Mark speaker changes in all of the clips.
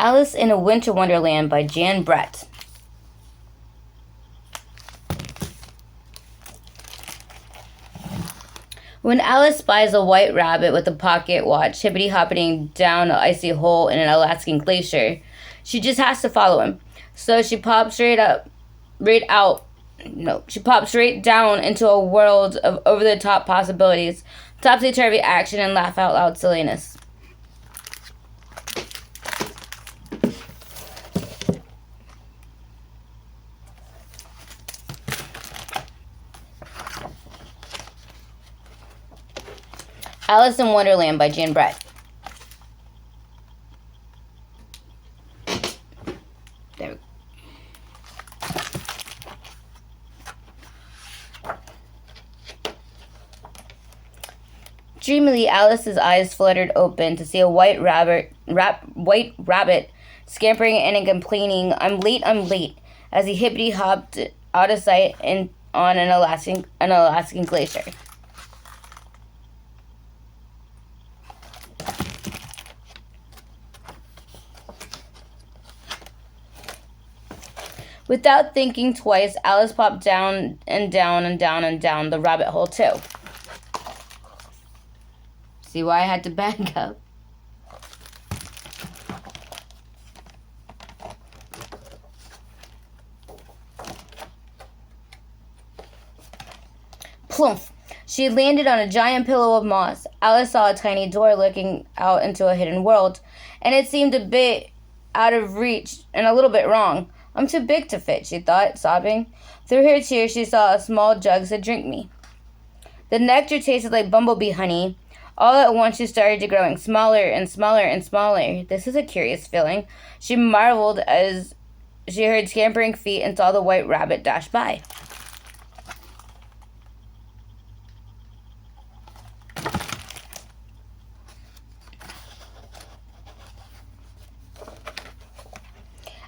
Speaker 1: Alice in a Winter Wonderland by Jan Brett. When Alice spies a white rabbit with a pocket watch hippity-hopping down an icy hole in an Alaskan glacier, she just has to follow him. So she pops she pops right down into a world of over-the-top possibilities, topsy-turvy action, and laugh-out-loud silliness. Alice in Wonderland by Jan Brett. There we go. Dreamily, Alice's eyes fluttered open to see a white rabbit scampering and complaining, I'm late, as he hippity-hopped out of sight and on an Alaskan glacier. Without thinking twice, Alice popped down and down and down and down the rabbit hole too. See why I had to back up? Plump! She landed on a giant pillow of moss. Alice saw a tiny door looking out into a hidden world, and it seemed a bit out of reach and a little bit wrong. I'm too big to fit, she thought, sobbing. Through her tears, she saw a small jug said, drink me. The nectar tasted like bumblebee honey. All at once, she started to growing smaller and smaller and smaller. This is a curious feeling. She marveled as she heard scampering feet and saw the white rabbit dash by.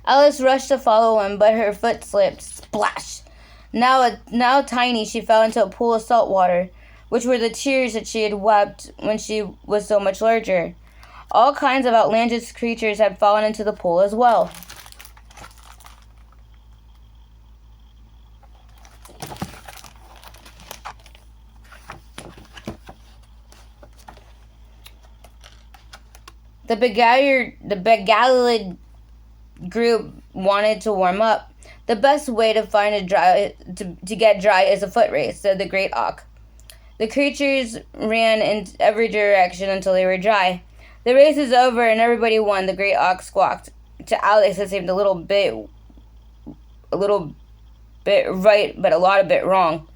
Speaker 1: Alice rushed to follow him, but her foot slipped. Splash! Now tiny, she fell into a pool of salt water, which were the tears that she had wept when she was so much larger. All kinds of outlandish creatures had fallen into the pool as well. The beguiled group wanted to warm up. The best way to get dry is a foot race, said the great auk. The creatures ran in every direction until they were dry. The race is over and everybody won, the great auk squawked. To Alex, it seemed a little bit right, but a lot of bit wrong.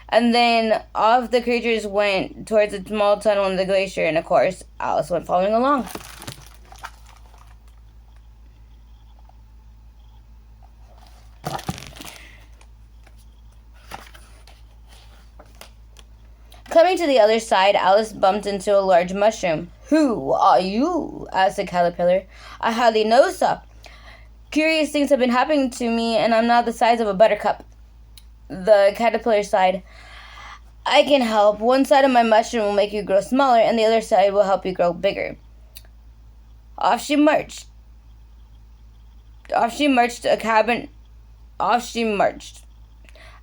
Speaker 1: And then off the creatures went towards a small tunnel in the glacier, and of course, Alice went following along. Coming to the other side, Alice bumped into a large mushroom. Who are you? Asked the caterpillar. I hardly know, sir. Curious things have been happening to me, and I'm now the size of a buttercup. The caterpillar sighed. I can help. One side of my mushroom will make you grow smaller, and the other side will help you grow bigger. Off she marched.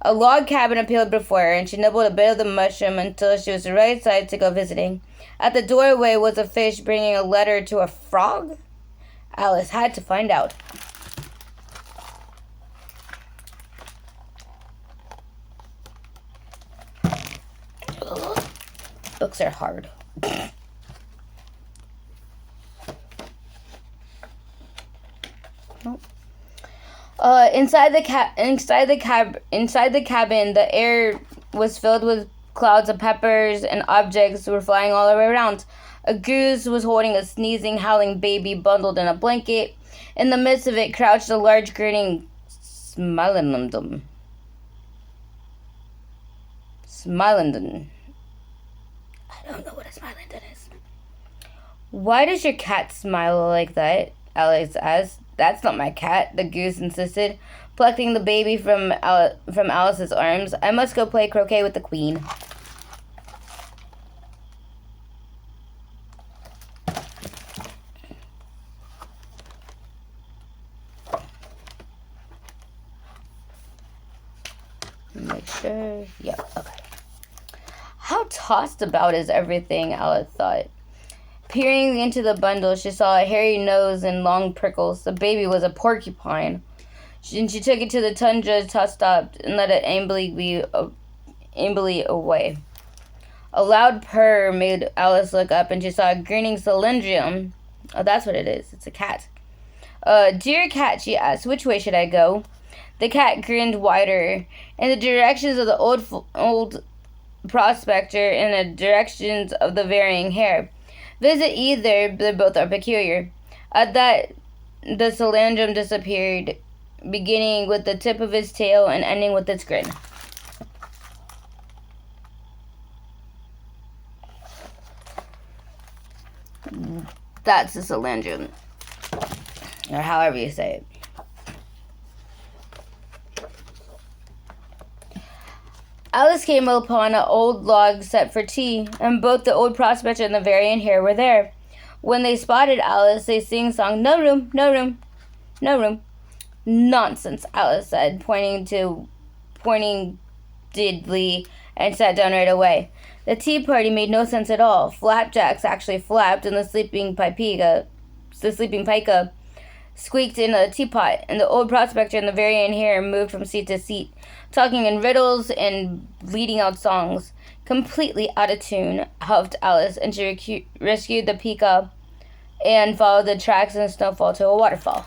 Speaker 1: A log cabin appeared before her, and she nibbled a bit of the mushroom until she was the right side to go visiting. At the doorway was a fish bringing a letter to a frog. Alice had to find out. Ugh. Books are hard. Inside the cabin, the air was filled with clouds of peppers, and objects were flying all the way around. A goose was holding a sneezing, howling baby bundled in a blanket. In the midst of it crouched a large, grinning Smilindon. I don't know what a Smilindon is. Why does your cat smile like that? Alex asked. That's not my cat, the goose insisted, plucking the baby from Alice's arms. I must go play croquet with the queen. make sure. Yep, okay. How tossed about is everything, Alice thought. Peering into the bundle, she saw a hairy nose and long prickles. The baby was a porcupine. She took it to the tundra, stopped, and let it aimlessly away. A loud purr made Alice look up, and she saw a grinning cylindrium. Oh, that's what it is. It's a cat. Dear cat, she asked, which way should I go? The cat grinned wider. In the directions of the old prospector and the directions of the varying hair. Visit either, they both are peculiar. At that, the cylindrium disappeared, beginning with the tip of his tail and ending with its grin. That's the cylindrium, or however you say it. Alice came upon an old log set for tea, and both the old prospector and the varying hair were there. When they spotted Alice, they sing-song, "No room, no room, no room." "Nonsense," Alice said, pointedly, and sat down right away. The tea party made no sense at all. Flapjacks actually flapped, and the sleeping pica squeaked in a teapot, and the old prospector and the varying hair moved from seat to seat, talking in riddles and bleating out songs. Completely out of tune, huffed Alice, and she rescued the pica and followed the tracks in the snowfall to a waterfall.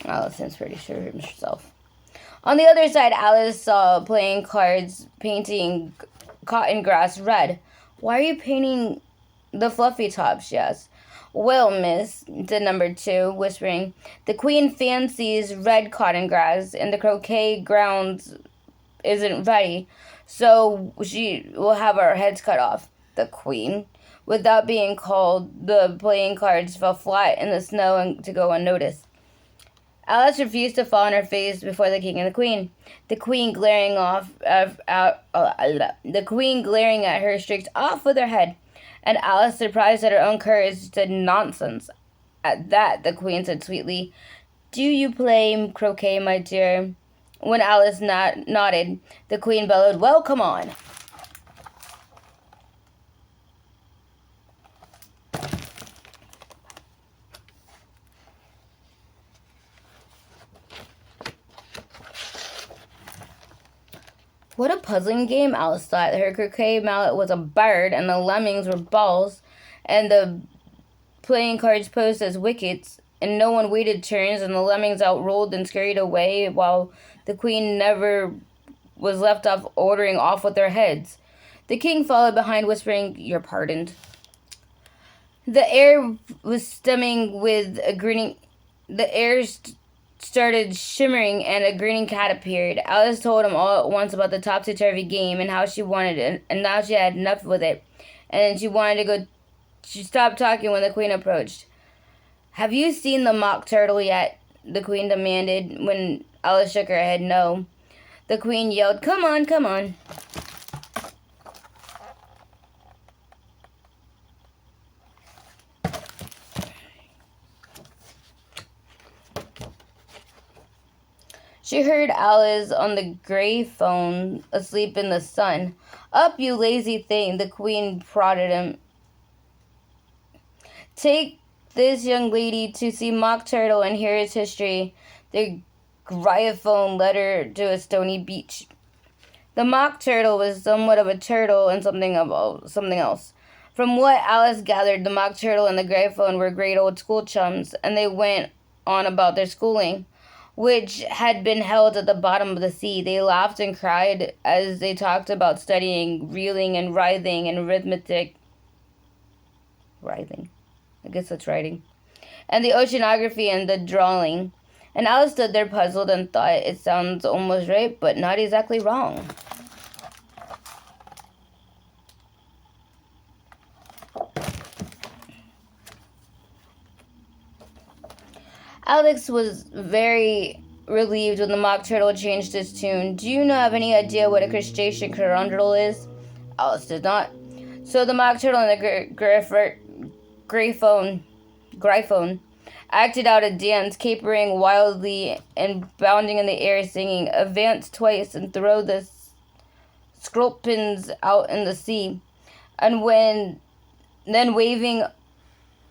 Speaker 1: Alice seems pretty sure of herself. On the other side, Alice saw playing cards, painting cotton grass red. "Why are you painting the fluffy top?" she asked. "Well, miss," said number 2, whispering, "the queen fancies red cotton grass, and the croquet grounds isn't ready, so she will have our heads cut off." The queen? Without being called, the playing cards fell flat in the snow and to go unnoticed. Alice refused to fall on her face before the king and the queen. The queen glaring at her, streaked off with her head, and Alice, surprised at her own courage, said, "Nonsense." At that, the queen said sweetly, "Do you play croquet, my dear?" When Alice nodded, the queen bellowed, "Well, come on." What a puzzling game, Alice thought. Her croquet mallet was a bird, and the lemmings were balls, and the playing cards posed as wickets, and no one waited turns, and the lemmings outrolled and scurried away, while the queen never was left off ordering off with their heads. The king followed behind, whispering, "You're pardoned." The air was stemming with a grinning... The air started shimmering, and a grinning cat appeared. Alice told him all at once about the topsy-turvy game and how she wanted it, and now she had enough with it, and she wanted to go. She stopped talking when the queen approached. "Have you seen the mock turtle yet?" the queen demanded. When Alice shook her head no, the queen yelled, "Come on, come on." She heard Alice on the gray phone, asleep in the sun. "Up, you lazy thing," the queen prodded him. "Take this young lady to see Mock Turtle and hear his history." The gramophone led her to a stony beach. The Mock Turtle was somewhat of a turtle and something else. From what Alice gathered, the Mock Turtle and the gramophone were great old school chums, and they went on about their schooling, which had been held at the bottom of the sea. They laughed and cried as they talked about studying reeling and writhing and arithmetic. Writhing? I guess that's writing. And the oceanography and the drawing. And Alice stood there puzzled and thought, it sounds almost right, but not exactly wrong. Alex was very relieved when the Mock Turtle changed his tune. "Do you have any idea what a crustacean corundle is?" Alice did not. So the Mock Turtle and the Gryphone acted out a dance, capering wildly and bounding in the air, singing, "Advance twice and throw the sculpins out in the sea." And then waving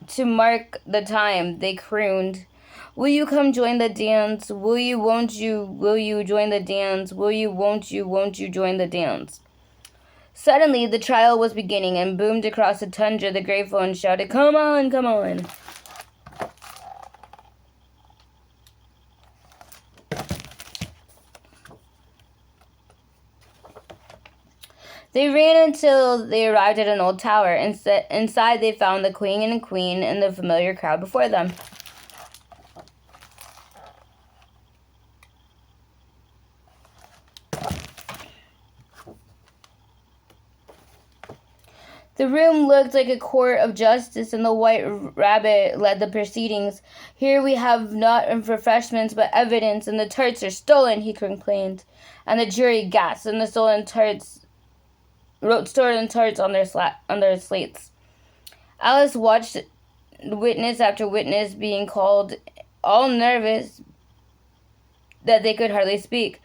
Speaker 1: to mark the time, they crooned, "Will you come join the dance? Will you, won't you join the dance? Will you, won't you join the dance?" Suddenly, the trial was beginning and boomed across the tundra. The gramophone shouted, "Come on, come on." They ran until they arrived at an old tower. Inside, they found the king and queen and the familiar crowd before them. The room looked like a court of justice, and the white rabbit led the proceedings. "Here we have not refreshments but evidence, and the tarts are stolen," he complained. And the jury gasped, and the stolen tarts wrote stolen tarts on their slates. Alice watched witness after witness being called, all nervous that they could hardly speak.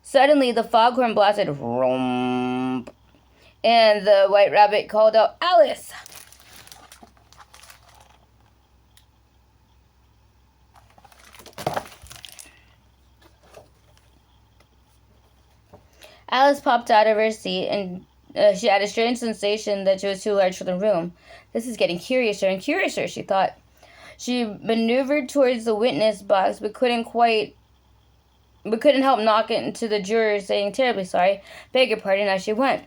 Speaker 1: Suddenly, the foghorn blasted, "Romp," and the white rabbit called out, "Alice!" Alice popped out of her seat, and she had a strange sensation that she was too large for the room. "This is getting curiouser and curiouser," she thought. She maneuvered towards the witness box, but couldn't help knocking into the jurors, saying, "Terribly sorry, beg your pardon," as she went.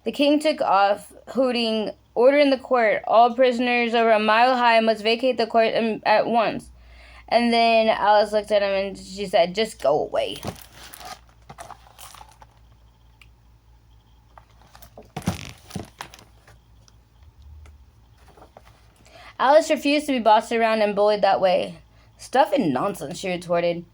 Speaker 1: The king took off, hooting, "Order in the court. All prisoners over a mile high must vacate the court at once." And then Alice looked at him and she said, "Just go away." Alice refused to be bossed around and bullied that way. "Stuff and nonsense," she retorted.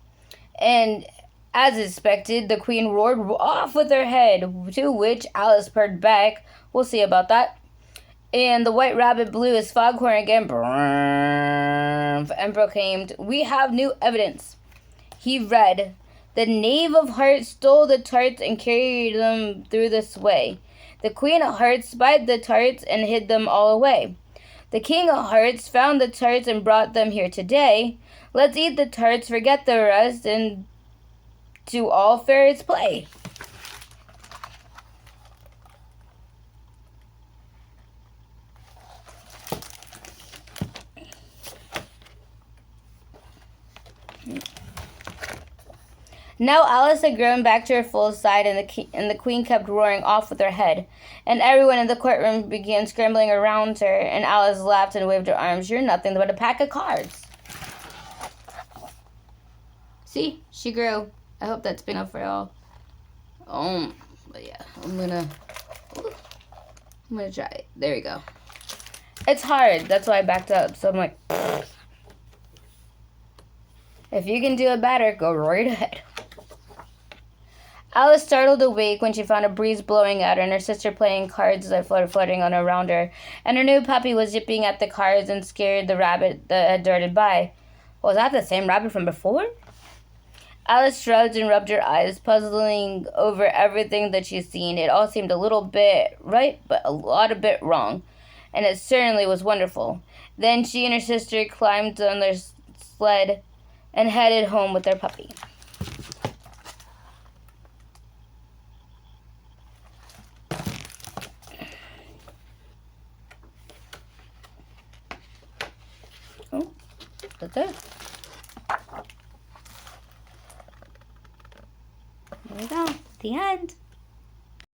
Speaker 1: And as expected, the queen roared off with her head, to which Alice purred back, "We'll see about that." And the white rabbit blew his foghorn again, and proclaimed, "We have new evidence." He read, "The knave of hearts stole the tarts and carried them through the sway. The queen of hearts spied the tarts and hid them all away. The king of hearts found the tarts and brought them here today. Let's eat the tarts, forget the rest, and do all fair its play." Now Alice had grown back to her full size, and the queen kept roaring off with her head, and everyone in the courtroom began scrambling around her, and Alice laughed and waved her arms. "You're nothing but a pack of cards." See, she grew. I hope that's been enough for y'all. But yeah, I'm gonna try it. There we go. It's hard. That's why I backed up. So I'm like, if you can do it better, go right ahead. Alice startled awake when she found a breeze blowing at her and her sister playing cards that fluttered around her, and her new puppy was yipping at the cards and scared the rabbit that had darted by. Was that the same rabbit from before? Alice shrugged and rubbed her eyes, puzzling over everything that she'd seen. It all seemed a little bit right, but a lot of bit wrong, and it certainly was wonderful. Then she and her sister climbed on their sled and headed home with their puppy. Oh, that's it. There we go. The end.